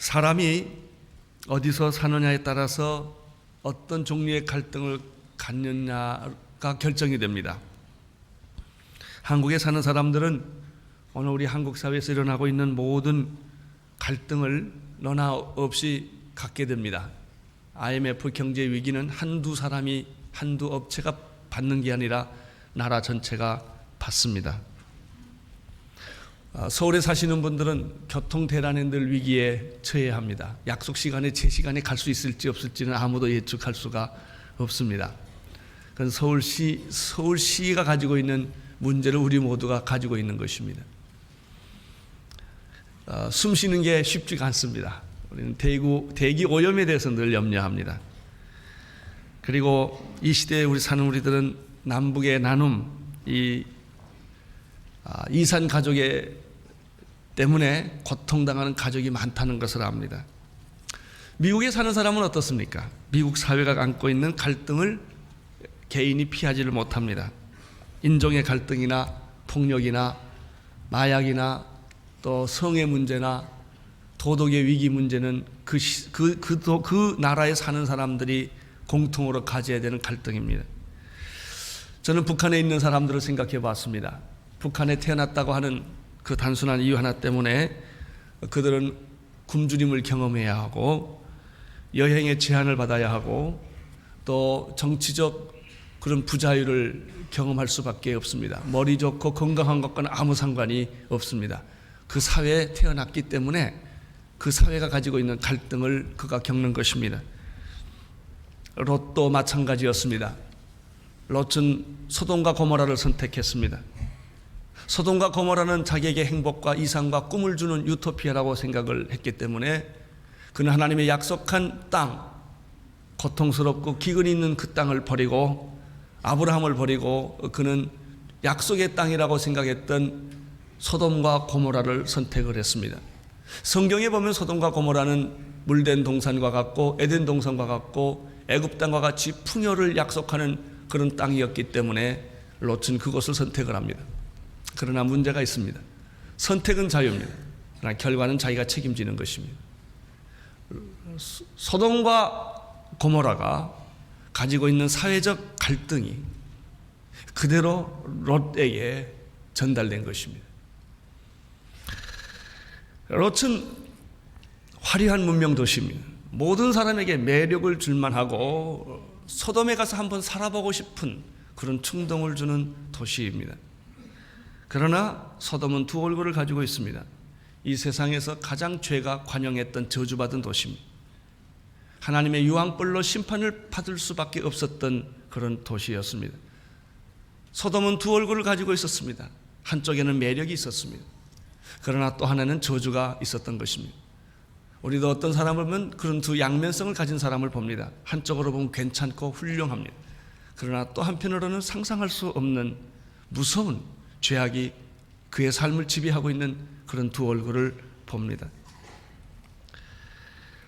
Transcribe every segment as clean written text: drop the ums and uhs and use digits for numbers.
사람이 어디서 사느냐에 따라서 어떤 종류의 갈등을 갖느냐가 결정이 됩니다. 한국에 사는 사람들은 오늘 우리 한국 사회에서 일어나고 있는 모든 갈등을 너나 없이 갖게 됩니다. IMF 경제 위기는 한두 사람이, 한두 업체가 받는 게 아니라 나라 전체가 받습니다. 서울에 사시는 분들은 교통 대란에 늘 위기에 처해야 합니다. 약속 시간에 제 시간에 갈 수 있을지 없을지는 아무도 예측할 수가 없습니다. 그건 서울시가 가지고 있는 문제를 우리 모두가 가지고 있는 것입니다. 숨 쉬는 게 쉽지가 않습니다. 우리는 대기 오염에 대해서 늘 염려합니다. 그리고 이 시대에 우리들은 남북의 나눔, 이산 가족의 때문에 고통당하는 가족이 많다는 것을 압니다. 미국에 사는 사람은 어떻습니까? 미국 사회가 안고 있는 갈등을 개인이 피하지를 못합니다. 인종의 갈등이나 폭력이나 마약이나 또 성의 문제나 도덕의 위기 문제는 그 나라에 사는 사람들이 공통으로 가져야 되는 갈등입니다. 저는 북한에 있는 사람들을 생각해 봤습니다. 북한에 태어났다고 하는 그 단순한 이유 하나 때문에 그들은 굶주림을 경험해야 하고 여행의 제한을 받아야 하고 또 정치적 그런 부자유를 경험할 수밖에 없습니다. 머리 좋고 건강한 것과는 아무 상관이 없습니다. 그 사회에 태어났기 때문에 그 사회가 가지고 있는 갈등을 그가 겪는 것입니다. 롯도 마찬가지였습니다. 롯은 소돔과 고모라를 선택했습니다. 소돔과 고모라는 자기에게 행복과 이상과 꿈을 주는 유토피아라고 생각을 했기 때문에 그는 하나님의 약속한 땅, 고통스럽고 기근이 있는 그 땅을 버리고 아브라함을 버리고 그는 약속의 땅이라고 생각했던 소돔과 고모라를 선택을 했습니다. 성경에 보면 소돔과 고모라는 물된 동산과 같고 에덴 동산과 같고 애굽 땅과 같이 풍요를 약속하는 그런 땅이었기 때문에 롯은 그것을 선택을 합니다. 그러나 문제가 있습니다. 선택은 자유입니다. 그러나 결과는 자기가 책임지는 것입니다. 소돔과 고모라가 가지고 있는 사회적 갈등이 그대로 롯에게 전달된 것입니다. 롯은 화려한 문명 도시입니다. 모든 사람에게 매력을 줄만 하고 소돔에 가서 한번 살아보고 싶은 그런 충동을 주는 도시입니다. 그러나 소돔은 두 얼굴을 가지고 있습니다. 이 세상에서 가장 죄가 관영했던 저주받은 도시입니다. 하나님의 유황불로 심판을 받을 수밖에 없었던 그런 도시였습니다. 소돔은 두 얼굴을 가지고 있었습니다. 한쪽에는 매력이 있었습니다. 그러나 또 하나는 저주가 있었던 것입니다. 우리도 어떤 사람을 보면 그런 두 양면성을 가진 사람을 봅니다. 한쪽으로 보면 괜찮고 훌륭합니다. 그러나 또 한편으로는 상상할 수 없는 무서운 죄악이 그의 삶을 지배하고 있는 그런 두 얼굴을 봅니다.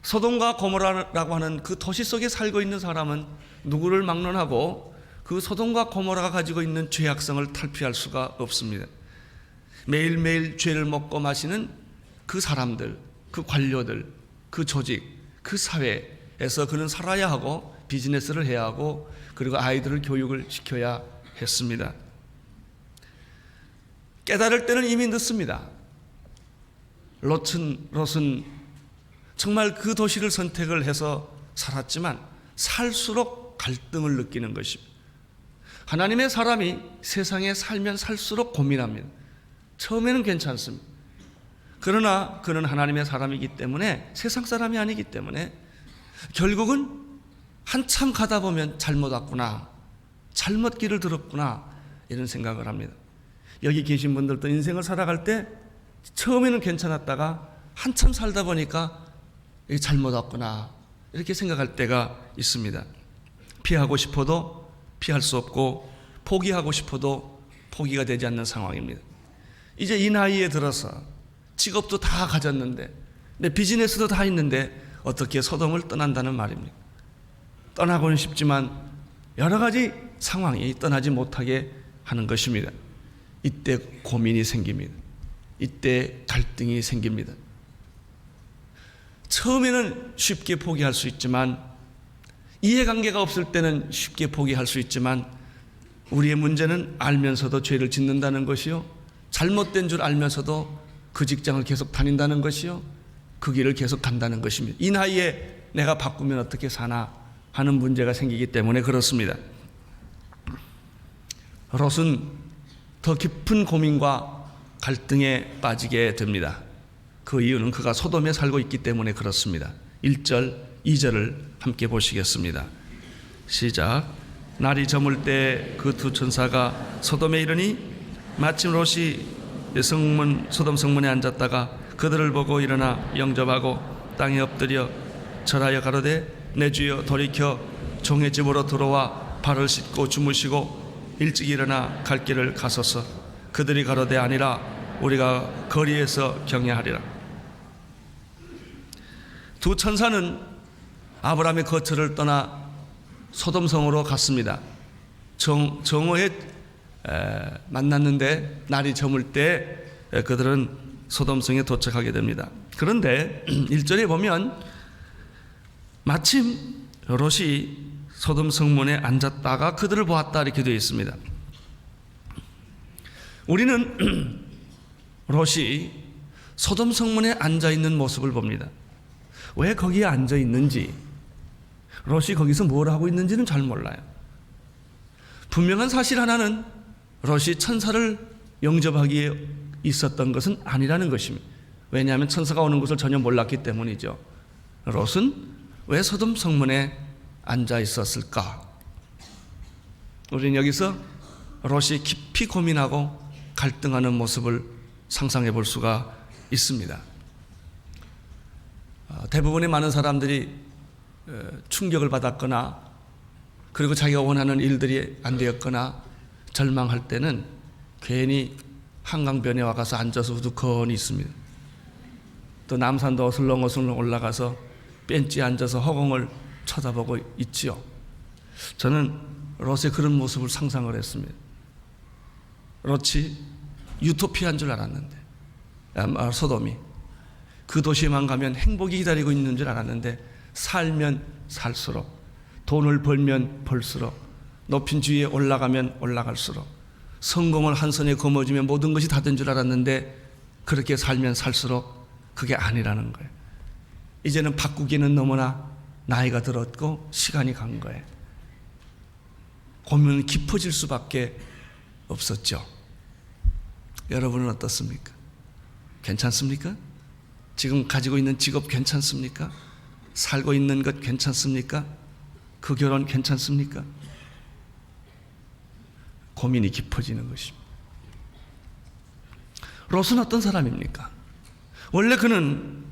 소돔과 고모라라고 하는 그 도시 속에 살고 있는 사람은 누구를 막론하고 그 소돔과 고모라가 가지고 있는 죄악성을 탈피할 수가 없습니다. 매일매일 죄를 먹고 마시는 그 사람들, 그 관료들, 그 조직, 그 사회에서 그는 살아야 하고 비즈니스를 해야 하고 그리고 아이들을 교육을 시켜야 했습니다. 깨달을 때는 이미 늦습니다. 롯은 정말 그 도시를 선택을 해서 살았지만 살수록 갈등을 느끼는 것입니다. 하나님의 사람이 세상에 살면 살수록 고민합니다. 처음에는 괜찮습니다. 그러나 그는 하나님의 사람이기 때문에 세상 사람이 아니기 때문에 결국은 한참 가다 보면 잘못 왔구나, 잘못 길을 들었구나 이런 생각을 합니다. 여기 계신 분들도 인생을 살아갈 때 처음에는 괜찮았다가 한참 살다 보니까 잘못 왔구나 이렇게 생각할 때가 있습니다. 피하고 싶어도 피할 수 없고 포기하고 싶어도 포기가 되지 않는 상황입니다. 이제 이 나이에 들어서 직업도 다 가졌는데 내 비즈니스도 다 있는데 어떻게 소돔을 떠난다는 말입니까? 떠나고는 싶지만 여러 가지 상황이 떠나지 못하게 하는 것입니다. 이때 고민이 생깁니다. 이때 갈등이 생깁니다. 처음에는 쉽게 포기할 수 있지만, 이해관계가 없을 때는 쉽게 포기할 수 있지만, 우리의 문제는 알면서도 죄를 짓는다는 것이요, 잘못된 줄 알면서도 그 직장을 계속 다닌다는 것이요, 그 길을 계속 간다는 것입니다. 이 나이에 내가 바꾸면 어떻게 사나 하는 문제가 생기기 때문에 그렇습니다. 롯은 더 깊은 고민과 갈등에 빠지게 됩니다. 그 이유는 그가 소돔에 살고 있기 때문에 그렇습니다. 1절, 2절을 함께 보시겠습니다. 시작. 날이 저물 때 그 두 천사가 소돔에 이르니 마침 롯이 소돔 성문에 앉았다가 그들을 보고 일어나 영접하고 땅에 엎드려 절하여 가로되 내 주여 돌이켜 종의 집으로 들어와 발을 씻고 주무시고 일찍 일어나 갈 길을 가소서. 그들이 가로되 아니라 우리가 거리에서 경외하리라. 두 천사는 아브라함의 거처를 떠나 소돔성으로 갔습니다. 정오에 만났는데 날이 저물 때 그들은 소돔성에 도착하게 됩니다. 그런데 1절에 보면 마침 롯이 소돔 성문에 앉았다가 그들을 보았다 이렇게 되어 있습니다. 우리는 롯이 소돔 성문에 앉아 있는 모습을 봅니다. 왜 거기에 앉아 있는지, 롯이 거기서 뭘 하고 있는지는 잘 몰라요. 분명한 사실 하나는 롯이 천사를 영접하기에 있었던 것은 아니라는 것입니다. 왜냐하면 천사가 오는 것을 전혀 몰랐기 때문이죠. 롯은 왜 소돔 성문에 앉아 있었을까? 우리는 여기서 롯이 깊이 고민하고 갈등하는 모습을 상상해 볼 수가 있습니다. 대부분의 많은 사람들이 충격을 받았거나 그리고 자기가 원하는 일들이 안 되었거나 절망할 때는 괜히 한강변에 와가서 앉아서 우두커니 있습니다. 또 남산도 어슬렁어슬렁 올라가서 벤치에 앉아서 허공을 쳐다보고 있지요. 저는 롯의 그런 모습을 상상을 했습니다. 롯이 유토피아인 줄 알았는데, 소돔이 그 도시에만 가면 행복이 기다리고 있는 줄 알았는데, 살면 살수록, 돈을 벌면 벌수록, 높인 주위에 올라가면 올라갈수록, 성공을 한 손에 거머쥐면 모든 것이 다 된 줄 알았는데, 그렇게 살면 살수록 그게 아니라는 거예요. 이제는 바꾸기는 너무나 나이가 들었고 시간이 간 거예요. 고민은 깊어질 수밖에 없었죠. 여러분은 어떻습니까? 괜찮습니까? 지금 가지고 있는 직업 괜찮습니까? 살고 있는 것 괜찮습니까? 그 결혼 괜찮습니까? 고민이 깊어지는 것입니다. 롯은 어떤 사람입니까? 원래 그는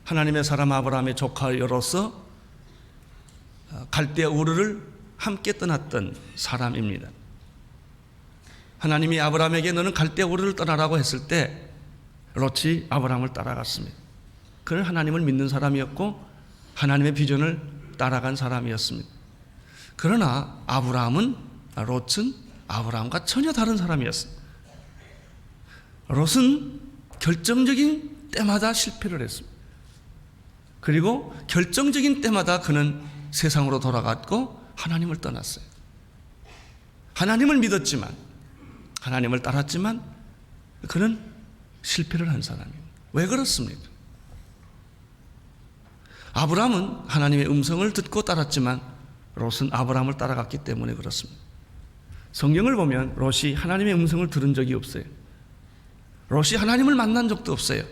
하나님의 사람 아브라함의 조카로서 갈대아 우르를 함께 떠났던 사람입니다. 하나님이 아브라함에게 너는 갈대아 우르를 떠나라고 했을 때 롯이 아브라함을 따라갔습니다. 그는 하나님을 믿는 사람이었고 하나님의 비전을 따라간 사람이었습니다. 그러나 롯은 아브라함과 전혀 다른 사람이었습니다. 롯은 결정적인 때마다 실패를 했습니다. 그리고 결정적인 때마다 그는 세상으로 돌아갔고 하나님을 떠났어요. 하나님을 믿었지만, 하나님을 따랐지만 그는 실패를 한 사람입니다. 왜 그렇습니까? 아브라함은 하나님의 음성을 듣고 따랐지만 롯은 아브라함을 따라갔기 때문에 그렇습니다. 성경을 보면 롯이 하나님의 음성을 들은 적이 없어요. 롯이 하나님을 만난 적도 없어요.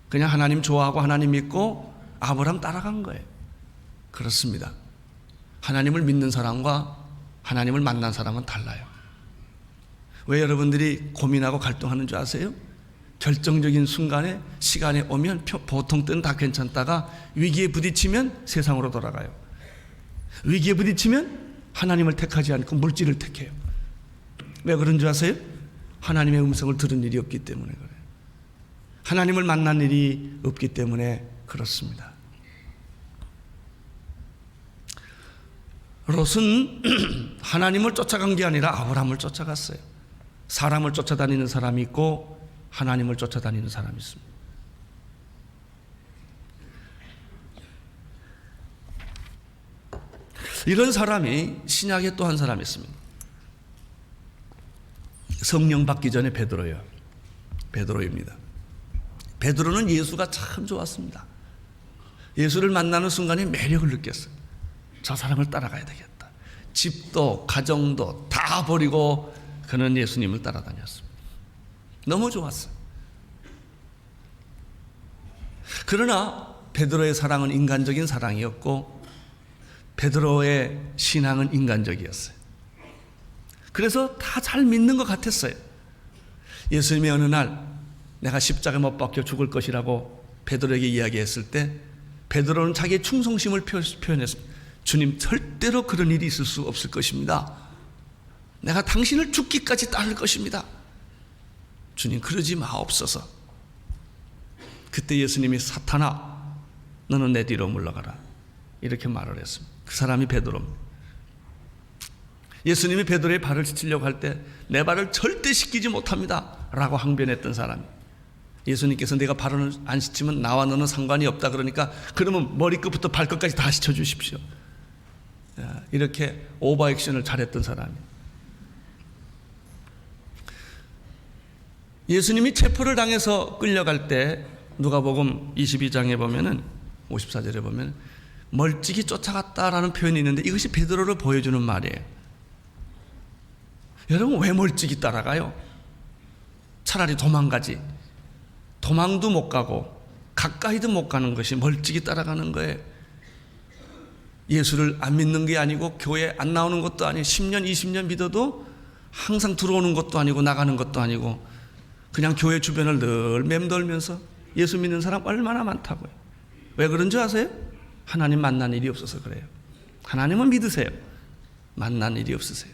그냥 하나님 좋아하고 하나님 믿고 아브라함 따라간 거예요. 그렇습니다. 하나님을 믿는 사람과 하나님을 만난 사람은 달라요. 왜 여러분들이 고민하고 갈등하는 줄 아세요? 결정적인 순간에 시간이 오면 보통 때는 다 괜찮다가 위기에 부딪히면 세상으로 돌아가요. 위기에 부딪히면 하나님을 택하지 않고 물질을 택해요. 왜 그런 줄 아세요? 하나님의 음성을 들은 일이 없기 때문에 그래요. 하나님을 만난 일이 없기 때문에 그렇습니다. 롯은 하나님을 쫓아간 게 아니라 아브라함을 쫓아갔어요. 사람을 쫓아다니는 사람이 있고 하나님을 쫓아다니는 사람이 있습니다. 이런 사람이 신약에 또 한 사람이 있습니다. 성령 받기 전에 베드로입니다. 베드로는 예수가 참 좋았습니다. 예수를 만나는 순간에 매력을 느꼈어요. 저 사람을 따라가야 되겠다. 집도 가정도 다 버리고 그는 예수님을 따라다녔습니다. 너무 좋았어요. 그러나 베드로의 사랑은 인간적인 사랑이었고 베드로의 신앙은 인간적이었어요. 그래서 다 잘 믿는 것 같았어요. 예수님이 어느 날 내가 십자가에 못 박혀 죽을 것이라고 베드로에게 이야기했을 때 베드로는 자기의 충성심을 표현했습니다. 주님, 절대로 그런 일이 있을 수 없을 것입니다. 내가 당신을 죽기까지 따를 것입니다. 주님, 그러지 마옵소서. 그때 예수님이 사탄아, 너는 내 뒤로 물러가라, 이렇게 말을 했습니다. 그 사람이 베드로입니다. 예수님이 베드로의 발을 씻으려고 할 때 내 발을 절대 씻기지 못합니다 라고 항변했던 사람이, 예수님께서 내가 발을 안 씻으면 나와 너는 상관이 없다 그러니까 그러면 머리끝부터 발끝까지 다 씻어주십시오, 이렇게 오버액션을 잘했던 사람이. 예수님이 체포를 당해서 끌려갈 때 누가복음 22장에 보면은 54절에 보면 멀찍이 쫓아갔다라는 표현이 있는데 이것이 베드로를 보여주는 말이에요. 여러분, 왜 멀찍이 따라가요? 차라리 도망가지. 도망도 못 가고 가까이도 못 가는 것이 멀찍이 따라가는 거예요. 예수를 안 믿는 게 아니고 교회 안 나오는 것도 아니고 10년 20년 믿어도 항상 들어오는 것도 아니고 나가는 것도 아니고 그냥 교회 주변을 늘 맴돌면서 예수 믿는 사람 얼마나 많다고요. 왜 그런 줄 아세요? 하나님 만난 일이 없어서 그래요. 하나님은 믿으세요. 만난 일이 없으세요.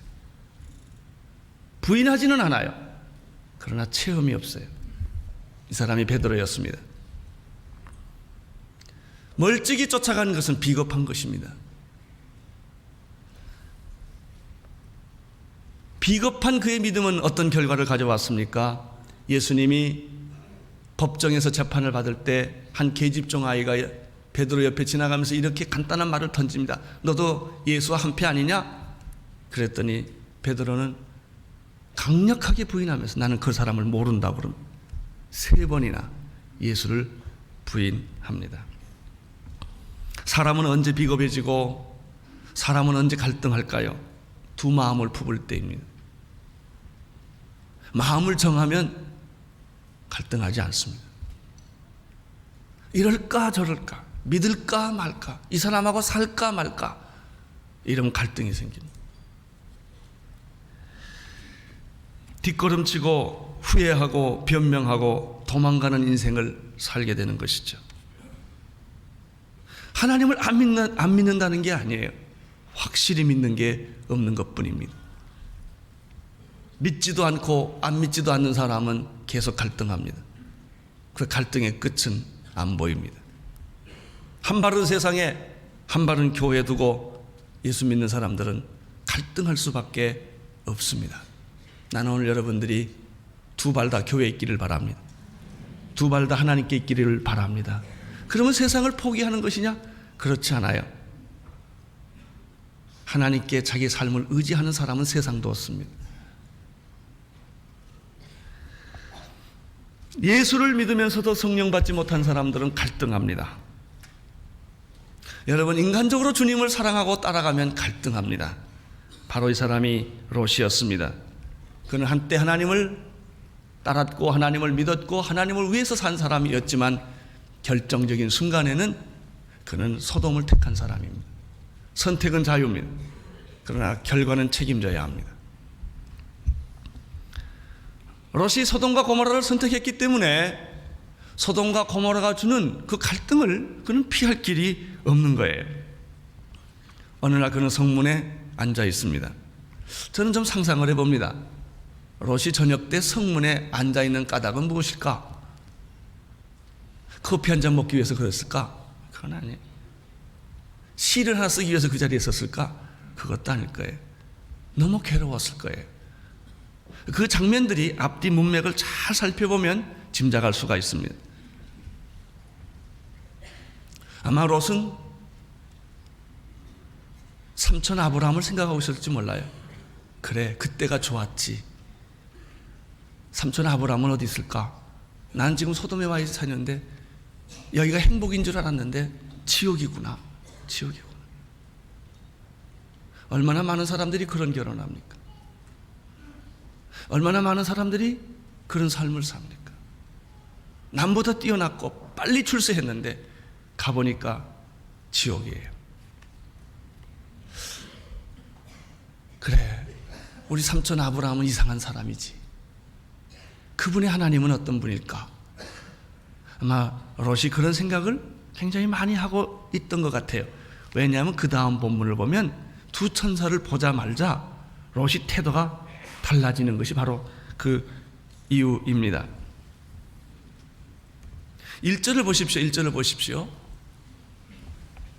부인하지는 않아요. 그러나 체험이 없어요. 이 사람이 베드로였습니다. 멀찍이 쫓아가는 것은 비겁한 것입니다. 비겁한 그의 믿음은 어떤 결과를 가져왔습니까? 예수님이 법정에서 재판을 받을 때 한 계집종 아이가 베드로 옆에 지나가면서 이렇게 간단한 말을 던집니다. 너도 예수와 한패 아니냐? 그랬더니 베드로는 강력하게 부인하면서 나는 그 사람을 모른다고 그럽니다. 3번이나 예수를 부인합니다. 사람은 언제 비겁해지고 사람은 언제 갈등할까요? 두 마음을 품을 때입니다. 마음을 정하면 갈등하지 않습니다. 이럴까 저럴까, 믿을까 말까, 이 사람하고 살까 말까, 이러면 갈등이 생깁니다. 뒷걸음치고 후회하고 변명하고 도망가는 인생을 살게 되는 것이죠. 하나님을 안 믿는다는 게 아니에요. 확실히 믿는 게 없는 것뿐입니다. 믿지도 않고 안 믿지도 않는 사람은 계속 갈등합니다. 그 갈등의 끝은 안 보입니다. 한 발은 세상에 한 발은 교회에 두고 예수 믿는 사람들은 갈등할 수밖에 없습니다. 나는 오늘 여러분들이 두 발 다 교회에 있기를 바랍니다. 두 발 다 하나님께 있기를 바랍니다. 그러면 세상을 포기하는 것이냐? 그렇지 않아요. 하나님께 자기 삶을 의지하는 사람은 세상도 없습니다. 예수를 믿으면서도 성령 받지 못한 사람들은 갈등합니다. 여러분, 인간적으로 주님을 사랑하고 따라가면 갈등합니다. 바로 이 사람이 롯이었습니다. 그는 한때 하나님을 따랐고 하나님을 믿었고 하나님을 위해서 산 사람이었지만 결정적인 순간에는 그는 소돔을 택한 사람입니다. 선택은 자유입니다. 그러나 결과는 책임져야 합니다. 롯이 소돔과 고모라를 선택했기 때문에 소돔과 고모라가 주는 그 갈등을 그는 피할 길이 없는 거예요. 어느 날 그는 성문에 앉아 있습니다. 저는 좀 상상을 해봅니다. 롯이 저녁 때 성문에 앉아 있는 까닭은 무엇일까? 커피 한 잔 먹기 위해서 그랬을까? 그건 아니에요. 시를 하나 쓰기 위해서 그 자리에 있었을까? 그것도 아닐 거예요. 너무 괴로웠을 거예요. 그 장면들이 앞뒤 문맥을 잘 살펴보면 짐작할 수가 있습니다. 아마 롯은 삼촌 아브라함을 생각하고 있을지 몰라요. 그래, 그때가 좋았지. 삼촌 아브라함은 어디 있을까? 나는 지금 소돔에 와 사는데 여기가 행복인 줄 알았는데 지옥이구나. 지옥이구나. 얼마나 많은 사람들이 그런 결혼합니까? 얼마나 많은 사람들이 그런 삶을 삽니까? 남보다 뛰어났고 빨리 출세했는데 가보니까 지옥이에요. 그래, 우리 삼촌 아브라함은 이상한 사람이지. 그분의 하나님은 어떤 분일까? 아마 롯이 그런 생각을 굉장히 많이 하고 있던 것 같아요. 왜냐하면 그 다음 본문을 보면 두 천사를 보자마자 롯이 태도가 달라지는 것이 바로 그 이유입니다. 1절을 보십시오. 1절을 보십시오.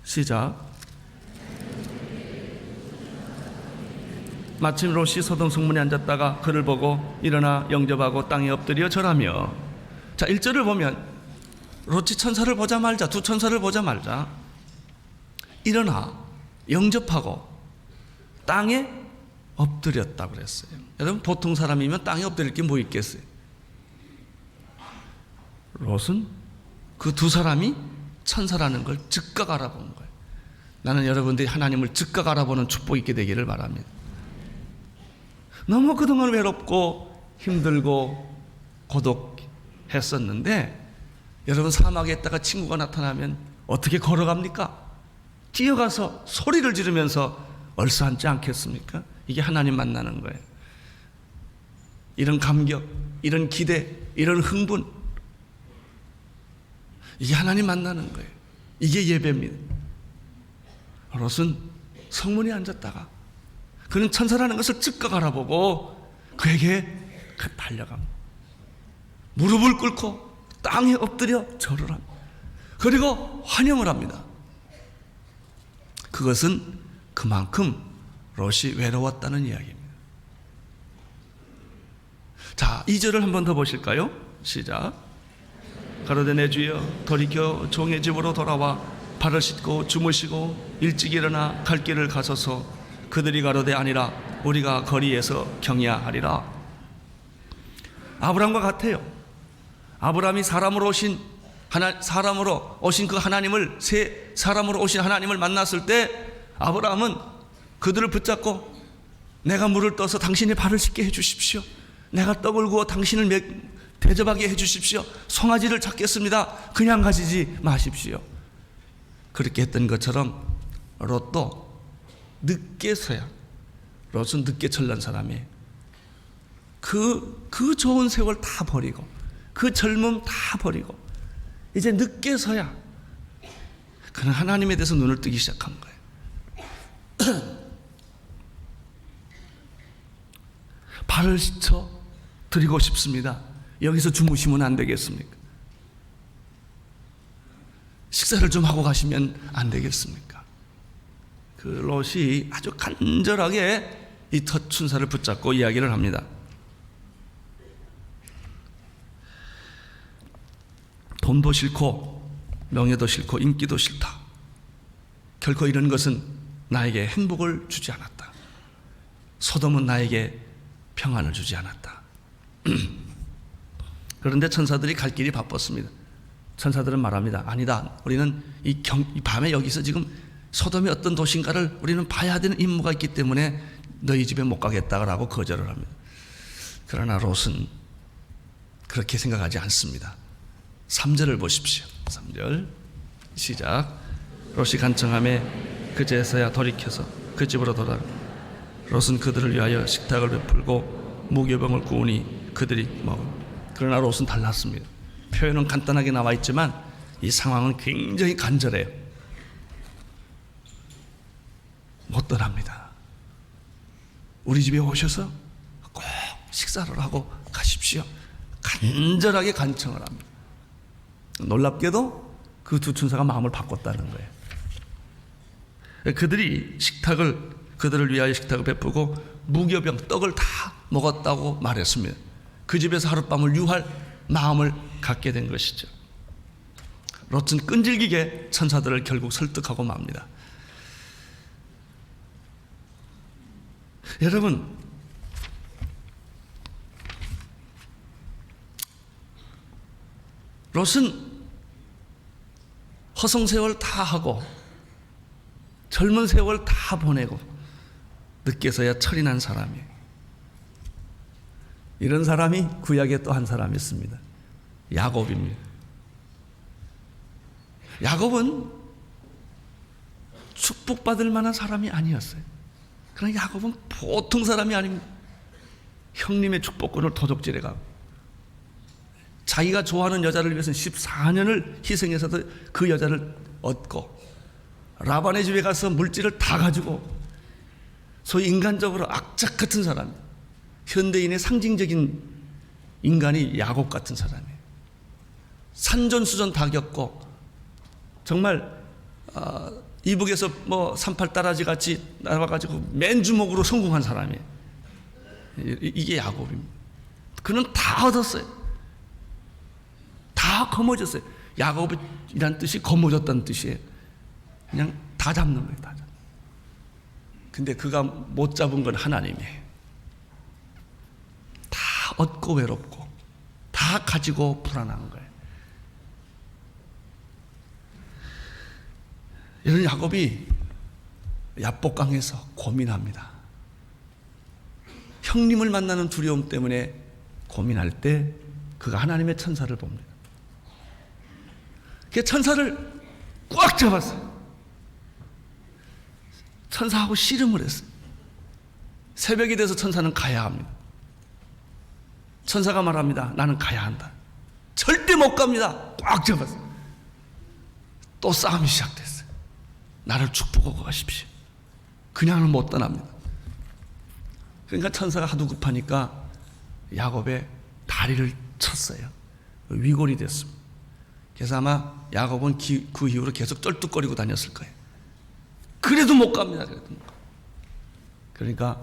시작. 마침 롯이 소돔 성문에 앉았다가 그를 보고 일어나 영접하고 땅에 엎드려 절하며. 자, 1절을 보면 롯이 천사를 보자 말자, 두 천사를 보자 말자 일어나 영접하고 땅에 엎드렸다고 그랬어요. 여러분, 보통 사람이면 땅에 엎드릴 게 뭐 있겠어요? 롯은 그 두 사람이 천사라는 걸 즉각 알아본 거예요. 나는 여러분들이 하나님을 즉각 알아보는 축복이 있게 되기를 바랍니다. 너무 그동안 외롭고 힘들고 고독했었는데, 여러분 사막에 있다가 친구가 나타나면 어떻게 걸어갑니까? 뛰어가서 소리를 지르면서 얼싸앉지 않겠습니까? 이게 하나님 만나는 거예요. 이런 감격, 이런 기대, 이런 흥분, 이게 하나님 만나는 거예요. 이게 예배입니다. 롯은 성문에 앉았다가 그는 천사라는 것을 즉각 알아보고 그에게 달려갑니다. 무릎을 꿇고 땅에 엎드려 절을 합니다. 그리고 환영을 합니다. 그것은 그만큼 롯이 외로웠다는 이야기입니다. 자, 2절을 한 번 더 보실까요? 시작. 가로되 내 주여 돌이켜 종의 집으로 돌아와 발을 씻고 주무시고 일찍 일어나 갈 길을 가소서. 그들이 가로되 아니라 우리가 거리에서 경야하리라. 아브라함과 같아요. 아브라함이 사람으로 오신 그 하나님을, 새 사람으로 오신 하나님을 만났을 때 아브라함은 그들을 붙잡고 내가 물을 떠서 당신의 발을 씻게 해주십시오. 내가 떡을 구워 당신을 대접하게 해주십시오. 송아지를 잡겠습니다. 그냥 가시지 마십시오. 그렇게 했던 것처럼 롯도 늦게서야, 롯은 늦게 철난 사람이에요. 그 좋은 세월 다 버리고 그 젊음 다 버리고 이제 늦게서야 그는 하나님에 대해서 눈을 뜨기 시작한 거예요. 발을 씻어 드리고 싶습니다. 여기서 주무시면 안 되겠습니까? 식사를 좀 하고 가시면 안 되겠습니까? 그 롯이 아주 간절하게 이 첫 천사를 붙잡고 이야기를 합니다. 돈도 싫고 명예도 싫고 인기도 싫다. 결코 이런 것은 나에게 행복을 주지 않았다. 소돔은 나에게 평안을 주지 않았다. 그런데 천사들이 갈 길이 바빴습니다. 천사들은 말합니다. 아니다. 우리는 이 밤에 여기서 지금 소돔이 어떤 도시인가를 우리는 봐야 되는 임무가 있기 때문에 너희 집에 못 가겠다라고 거절을 합니다. 그러나 롯은 그렇게 생각하지 않습니다. 3절을 보십시오. 3절 시작. 롯이 간청함에 그제서야 돌이켜서 그 집으로 돌아가 롯은 그들을 위하여 식탁을 베풀고 무교병을 구우니 그들이 먹어. 그러나 롯은 달랐습니다. 표현은 간단하게 나와 있지만 이 상황은 굉장히 간절해요. 못 떠납니다. 우리 집에 오셔서 꼭 식사를 하고 가십시오. 간절하게 간청을 합니다. 놀랍게도 그 두 천사가 마음을 바꿨다는 거예요. 그들을 위하여 식탁을 베푸고 무교병 떡을 다 먹었다고 말했습니다. 그 집에서 하룻밤을 유할 마음을 갖게 된 것이죠. 롯은 끈질기게 천사들을 결국 설득하고 맙니다. 여러분, 롯은 허송세월 다 하고 젊은 세월 다 보내고 늦게서야 철이 난 사람이에요. 이런 사람이 구약에 또 한 사람이 있습니다. 야곱입니다. 야곱은 축복받을 만한 사람이 아니었어요. 그러나 야곱은 보통 사람이 아닙니다. 형님의 축복권을 도적질해가고 자기가 좋아하는 여자를 위해서 14년을 희생해서도 그 여자를 얻고 라반의 집에 가서 물질을 다 가지고 소위 인간적으로 악착 같은 사람, 현대인의 상징적인 인간이 야곱 같은 사람이에요. 산전수전 다 겪고 정말 이북에서 뭐 38따라지 같이 나와가지고 맨주먹으로 성공한 사람이에요. 이게 야곱입니다. 그는 다 얻었어요. 다 거머졌어요. 야곱이란 뜻이 거머졌다는 뜻이에요. 그냥 다 잡는 거예요. 다 잡는. 근데 그가 못 잡은 건 하나님이에요. 다 얻고 외롭고 다 가지고 불안한 거예요. 이런 야곱이 야복강에서 고민합니다. 형님을 만나는 두려움 때문에 고민할 때 그가 하나님의 천사를 봅니다. 그 천사를 꽉 잡았어요. 천사하고 씨름을 했어요. 새벽이 돼서 천사는 가야 합니다. 천사가 말합니다. 나는 가야 한다. 절대 못 갑니다. 꽉 잡았어요. 또 싸움이 시작됐어요. 나를 축복하고 가십시오. 그냥은 못 떠납니다. 그러니까 천사가 하도 급하니까 야곱의 다리를 쳤어요. 위골이 됐습니다. 그래서 아마 야곱은 그 이후로 계속 쩔뚝거리고 다녔을 거예요. 그래도 못 갑니다. 그래도 못 갑니다. 그러니까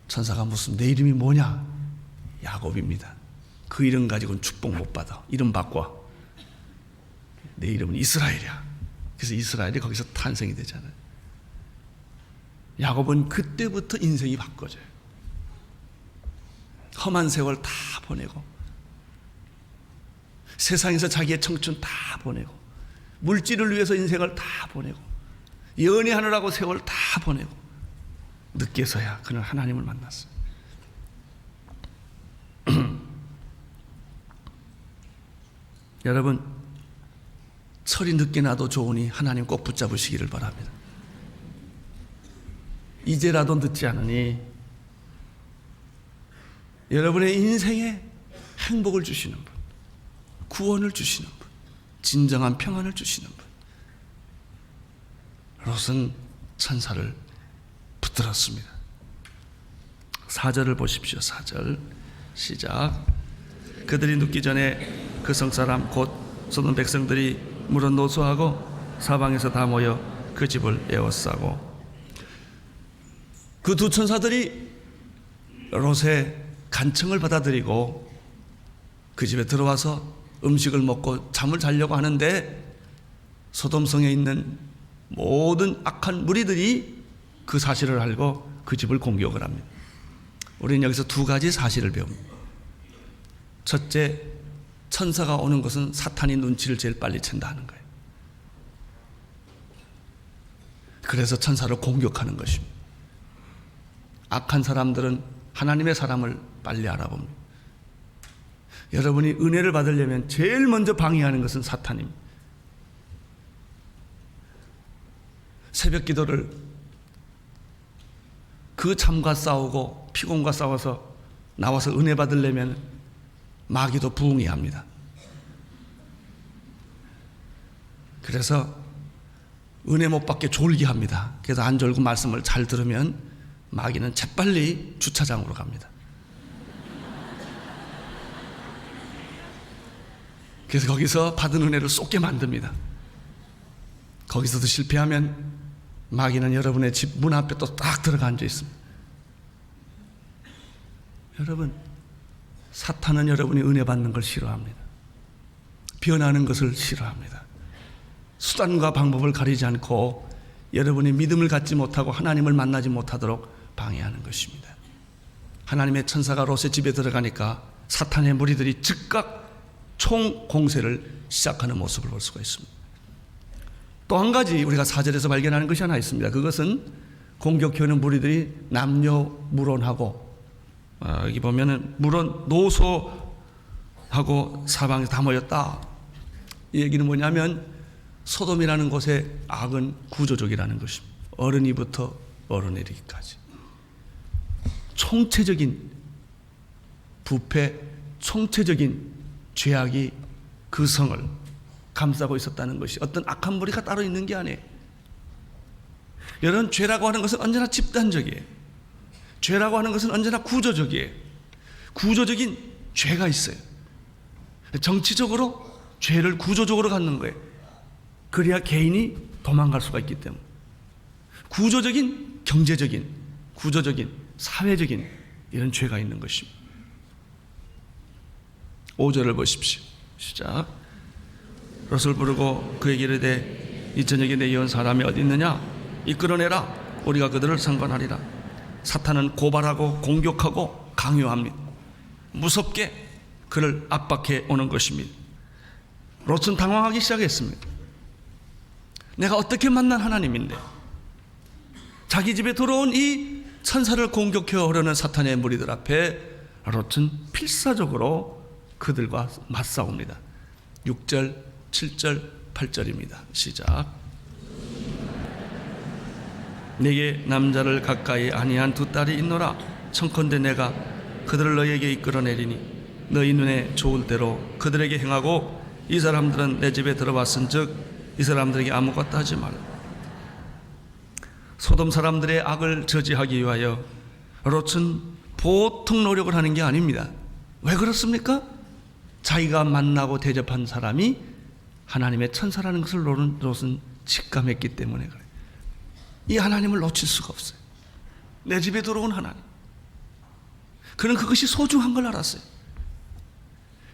천사가 무슨 내 이름이 뭐냐? 야곱입니다. 그 이름 가지고는 축복 못 받아. 이름 바꿔. 내 이름은 이스라엘이야. 그래서 이스라엘이 거기서 탄생이 되잖아요. 야곱은 그때부터 인생이 바꿔져요. 험한 세월 다 보내고 세상에서 자기의 청춘 다 보내고 물질을 위해서 인생을 다 보내고 연애하느라고 세월 다 보내고 늦게서야 그는 하나님을 만났어요. 여러분, 철이 늦게 나도 좋으니 하나님 꼭 붙잡으시기를 바랍니다. 이제라도 늦지 않으니 여러분의 인생에 행복을 주시는 분, 구원을 주시는 분, 진정한 평안을 주시는 분. 롯은 천사를 붙들었습니다. 4절을 보십시오. 4절 시작. 그들이 눕기 전에 그 성사람 곧 소돔 백성들이 물은 노소하고 사방에서 다 모여 그 집을 에워싸고. 그 두 천사들이 롯의 간청을 받아들이고 그 집에 들어와서 음식을 먹고 잠을 자려고 하는데 소돔성에 있는 모든 악한 무리들이 그 사실을 알고 그 집을 공격을 합니다. 우리는 여기서 두 가지 사실을 배웁니다. 첫째, 천사가 오는 것은 사탄이 눈치를 제일 빨리 챈다 하는 거예요. 그래서 천사를 공격하는 것입니다. 악한 사람들은 하나님의 사람을 빨리 알아봅니다. 여러분이 은혜를 받으려면 제일 먼저 방해하는 것은 사탄입니다. 새벽 기도를 그 잠과 싸우고 피곤과 싸워서 나와서 은혜 받으려면 마귀도 부응해야 합니다. 그래서 은혜 못 받게 졸게 합니다. 그래서 안 졸고 말씀을 잘 들으면 마귀는 재빨리 주차장으로 갑니다. 그래서 거기서 받은 은혜를 쏟게 만듭니다. 거기서도 실패하면 마귀는 여러분의 집 문 앞에 또 딱 들어가 앉아 있습니다. 여러분, 사탄은 여러분이 은혜 받는 걸 싫어합니다. 변하는 것을 싫어합니다. 수단과 방법을 가리지 않고 여러분이 믿음을 갖지 못하고 하나님을 만나지 못하도록 방해하는 것입니다. 하나님의 천사가 롯의 집에 들어가니까 사탄의 무리들이 즉각 총 공세를 시작하는 모습을 볼 수가 있습니다. 또 한 가지 우리가 4절에서 발견하는 것이 하나 있습니다. 그것은 공격해오는 무리들이 남녀무론하고 여기 보면은 물론 노소하고 사방에 다 모였다. 이 얘기는 뭐냐면 소돔이라는 곳의 악은 구조적이라는 것입니다. 어른이부터 어른이르기까지 총체적인 부패, 총체적인 죄악이 그 성을 감싸고 있었다는 것이 어떤 악한 무리가 따로 있는 게 아니에요. 여러분, 죄라고 하는 것은 언제나 집단적이에요. 죄라고 하는 것은 언제나 구조적이에요. 구조적인 죄가 있어요. 정치적으로 죄를 구조적으로 갖는 거예요. 그래야 개인이 도망갈 수가 있기 때문에. 구조적인 경제적인, 구조적인 사회적인 이런 죄가 있는 것입니다. 5절을 보십시오. 시작. 롯을 부르고 그에게 이르되 이 저녁에 내 이혼 사람이 어디 있느냐 이끌어내라 우리가 그들을 상관하리라. 사탄은 고발하고 공격하고 강요합니다. 무섭게 그를 압박해 오는 것입니다. 롯은 당황하기 시작했습니다. 내가 어떻게 만난 하나님인데 자기 집에 들어온 이 천사를 공격해 오려는 사탄의 무리들 앞에 롯은 필사적으로 그들과 맞싸웁니다. 6절, 7절, 8절입니다. 시작. 내게 남자를 가까이 아니한 두 딸이 있노라. 청컨대 내가 그들을 너에게 이끌어내리니 너희 눈에 좋을 대로 그들에게 행하고 이 사람들은 내 집에 들어왔은즉 이 사람들에게 아무것도 하지 말라. 소돔 사람들의 악을 저지하기 위하여 롯은 보통 노력을 하는 게 아닙니다. 왜 그렇습니까? 자기가 만나고 대접한 사람이 하나님의 천사라는 것을 롯은 직감했기 때문에 그래요. 이 하나님을 놓칠 수가 없어요. 내 집에 들어온 하나님. 그는 그것이 소중한 걸 알았어요.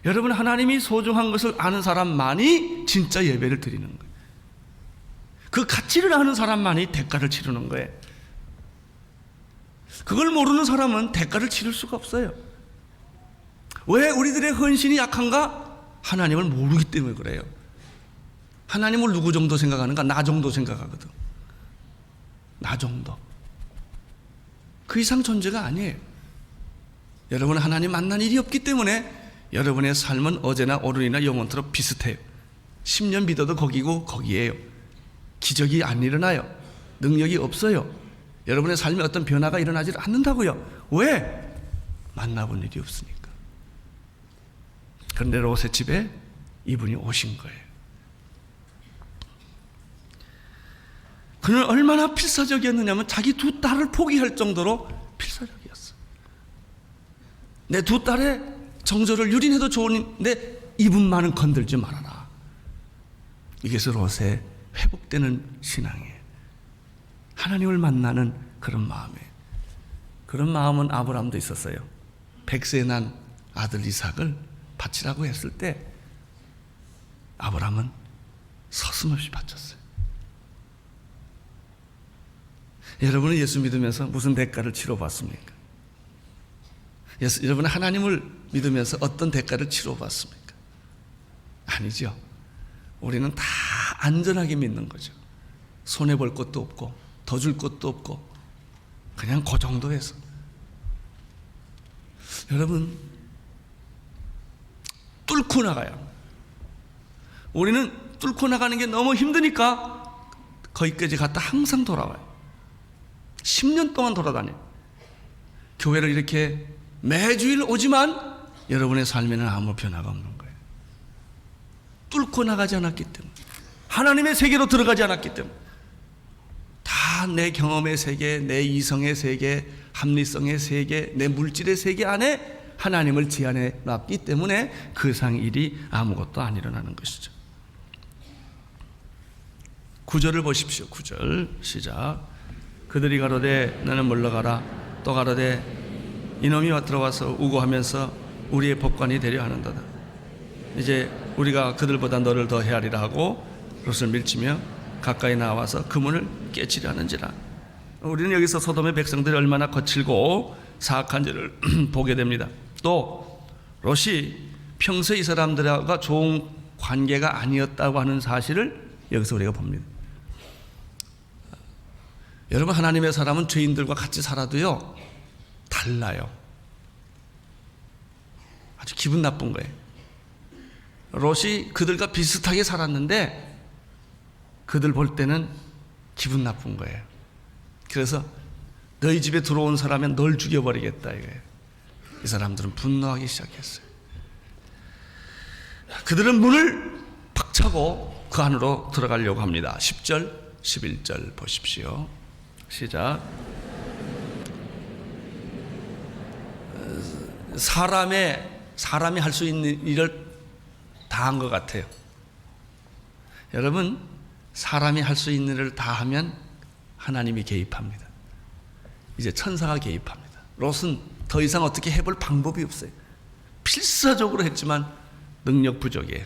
여러분, 하나님이 소중한 것을 아는 사람만이 진짜 예배를 드리는 거예요. 그 가치를 아는 사람만이 대가를 치르는 거예요. 그걸 모르는 사람은 대가를 치를 수가 없어요. 왜 우리들의 헌신이 약한가? 하나님을 모르기 때문에 그래요. 하나님을 누구 정도 생각하는가? 나 정도 생각하거든. 나 정도. 그 이상 존재가 아니에요. 여러분은 하나님 만난 일이 없기 때문에 여러분의 삶은 어제나 오늘이나 영원토록 비슷해요. 10년 믿어도 거기고 거기에요. 기적이 안 일어나요. 능력이 없어요. 여러분의 삶에 어떤 변화가 일어나지 않는다고요. 왜? 만나본 일이 없으니까. 그런데 롯의 집에 이분이 오신 거예요. 그는 얼마나 필사적이었느냐면 자기 두 딸을 포기할 정도로 필사적이었어요. 내 두 딸의 정조를 유린해도 좋은데 이분만은 건들지 말아라. 이것이 롯의 회복되는 신앙이에요. 하나님을 만나는 그런 마음이에요. 그런 마음은 아브라함도 있었어요. 100세에 난 아들 이삭을 바치라고 했을 때 아브라함은 서슴없이 바쳤어요. 여러분은 예수 믿으면서 무슨 대가를 치러봤습니까? 여러분은 하나님을 믿으면서 어떤 대가를 치러봤습니까? 아니죠. 우리는 다 안전하게 믿는 거죠. 손해볼 것도 없고 더 줄 것도 없고 그냥 그 정도에서. 여러분, 뚫고 나가요. 우리는 뚫고 나가는 게 너무 힘드니까 거기까지 갔다 항상 돌아와요. 10년 동안 돌아다녀요. 교회를 이렇게 매주일 오지만 여러분의 삶에는 아무 변화가 없는 거예요. 뚫고 나가지 않았기 때문에, 하나님의 세계로 들어가지 않았기 때문에. 다 내 경험의 세계, 내 이성의 세계, 합리성의 세계, 내 물질의 세계 안에 하나님을 제한해 놨기 때문에 그 이상 일이 아무것도 안 일어나는 것이죠. 9절을 보십시오. 9절 시작. 그들이 가로되 너는 물러가라. 또 가로되 이놈이 들어와서 우고하면서 우리의 법관이 되려 하는도다. 이제 우리가 그들보다 너를 더 헤아리라 하고 롯을 밀치며 가까이 나와서 그 문을 깨치려 하는지라. 우리는 여기서 소돔의 백성들이 얼마나 거칠고 사악한지를 보게 됩니다. 또 롯이 평소에 이 사람들과 좋은 관계가 아니었다고 하는 사실을 여기서 우리가 봅니다. 여러분, 하나님의 사람은 죄인들과 같이 살아도요 달라요. 아주 기분 나쁜 거예요. 롯이 그들과 비슷하게 살았는데 그들 볼 때는 기분 나쁜 거예요. 그래서 너희 집에 들어온 사람은 널 죽여버리겠다 이거예요. 이 사람들은 분노하기 시작했어요. 그들은 문을 팍 차고 그 안으로 들어가려고 합니다. 10절, 11절 보십시오. 시작. 사람이 할 수 있는 일을 다 한 것 같아요. 여러분, 사람이 할 수 있는 일을 다 하면 하나님이 개입합니다. 이제 천사가 개입합니다. 롯은 더 이상 어떻게 해볼 방법이 없어요. 필사적으로 했지만 능력 부족이에요.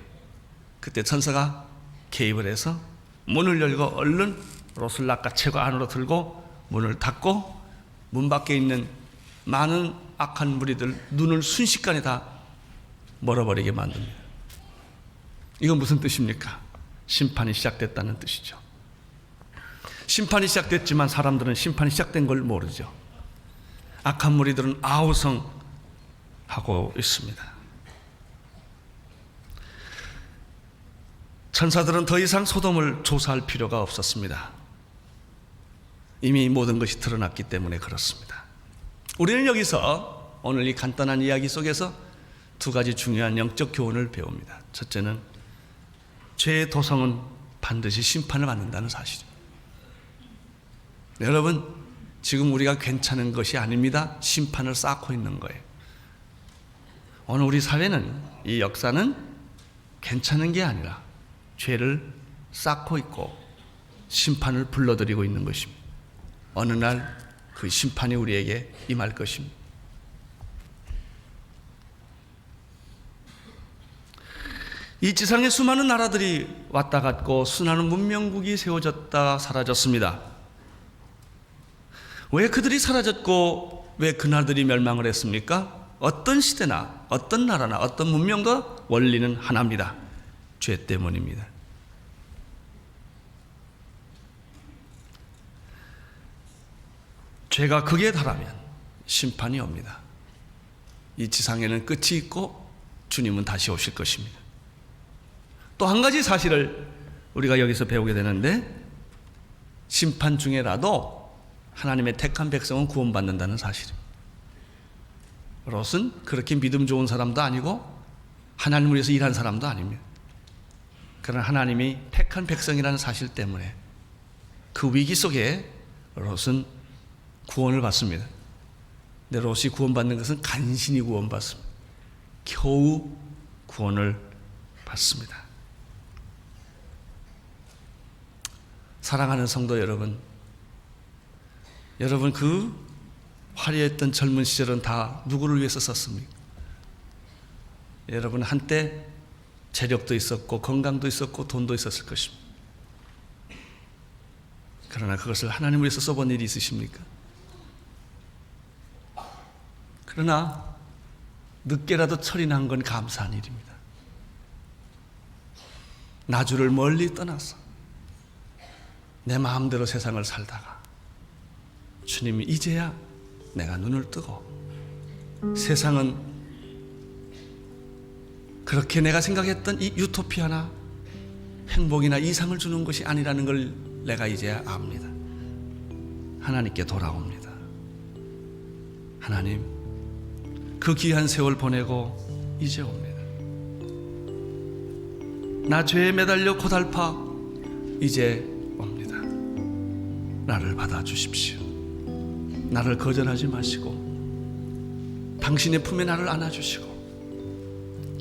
그때 천사가 개입을 해서 문을 열고 얼른 롯을 낚아채고 안으로 들고 문을 닫고 문 밖에 있는 많은 악한 무리들 눈을 순식간에 다 멀어버리게 만듭니다. 이건 무슨 뜻입니까? 심판이 시작됐다는 뜻이죠. 심판이 시작됐지만 사람들은 심판이 시작된 걸 모르죠. 악한 무리들은 아우성하고 있습니다. 천사들은 더 이상 소돔을 조사할 필요가 없었습니다. 이미 모든 것이 드러났기 때문에 그렇습니다. 우리는 여기서 오늘 이 간단한 이야기 속에서 두 가지 중요한 영적 교훈을 배웁니다. 첫째는 죄의 도성은 반드시 심판을 받는다는 사실입니다. 여러분, 지금 우리가 괜찮은 것이 아닙니다. 심판을 쌓고 있는 거예요. 오늘 우리 사회는, 이 역사는 괜찮은 게 아니라 죄를 쌓고 있고 심판을 불러들이고 있는 것입니다. 어느 날 그 심판이 우리에게 임할 것입니다. 이 지상에 수많은 나라들이 왔다 갔고 수많은 문명국이 세워졌다 사라졌습니다. 왜 그들이 사라졌고 왜 그 나라들이 멸망을 했습니까? 어떤 시대나 어떤 나라나 어떤 문명도 원리는 하나입니다. 죄 때문입니다. 죄가 극에 달하면 심판이 옵니다. 이 지상에는 끝이 있고 주님은 다시 오실 것입니다. 또 한 가지 사실을 우리가 여기서 배우게 되는데, 심판 중에라도 하나님의 택한 백성은 구원받는다는 사실입니다. 롯은 그렇게 믿음 좋은 사람도 아니고 하나님을 위해서 일한 사람도 아닙니다. 그러나 하나님이 택한 백성이라는 사실 때문에 그 위기 속에 롯은 구원을 받습니다. 근데 롯이 구원받는 것은 간신히 구원받습니다. 겨우 구원을 받습니다. 사랑하는 성도 여러분, 여러분 그 화려했던 젊은 시절은 다 누구를 위해서 썼습니까? 여러분 한때 재력도 있었고 건강도 있었고 돈도 있었을 것입니다. 그러나 그것을 하나님을 위해서 써본 일이 있으십니까? 그러나 늦게라도 철이 난 건 감사한 일입니다. 나주를 멀리 떠나서 내 마음대로 세상을 살다가 주님이 이제야 내가 눈을 뜨고 세상은 그렇게 내가 생각했던 이 유토피아나 행복이나 이상을 주는 것이 아니라는 걸 내가 이제야 압니다. 하나님께 돌아옵니다. 하나님, 그 귀한 세월 보내고 이제 옵니다. 나 죄에 매달려 고달파 이제 옵니다. 나를 받아주십시오. 나를 거절하지 마시고 당신의 품에 나를 안아주시고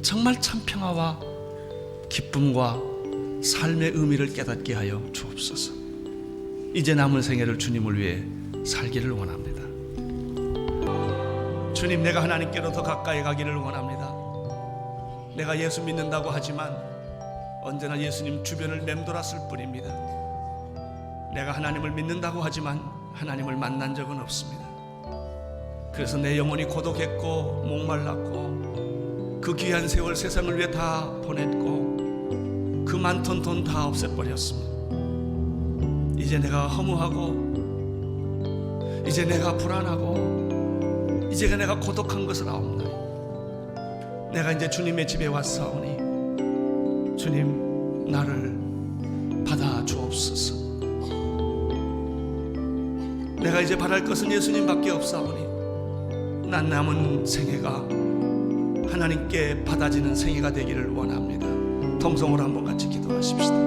정말 참 평화와 기쁨과 삶의 의미를 깨닫게 하여 주옵소서. 이제 남은 생애를 주님을 위해 살기를 원합니다. 주님, 내가 하나님께로 더 가까이 가기를 원합니다. 내가 예수 믿는다고 하지만 언제나 예수님 주변을 맴돌았을 뿐입니다. 내가 하나님을 믿는다고 하지만 하나님을 만난 적은 없습니다. 그래서 내 영혼이 고독했고 목말랐고 그 귀한 세월 세상을 위해 다 보냈고 그 많던 돈 다 없애버렸습니다. 이제 내가 허무하고 이제 내가 불안하고 이제 내가 고독한 것을 아옵나니 내가 이제 주님의 집에 왔사오니 주님 나를 받아 주옵소서. 내가 이제 바랄 것은 예수님밖에 없사오니 난 남은 생애가 하나님께 받아지는 생애가 되기를 원합니다. 통성으로 한번 같이 기도하십시다.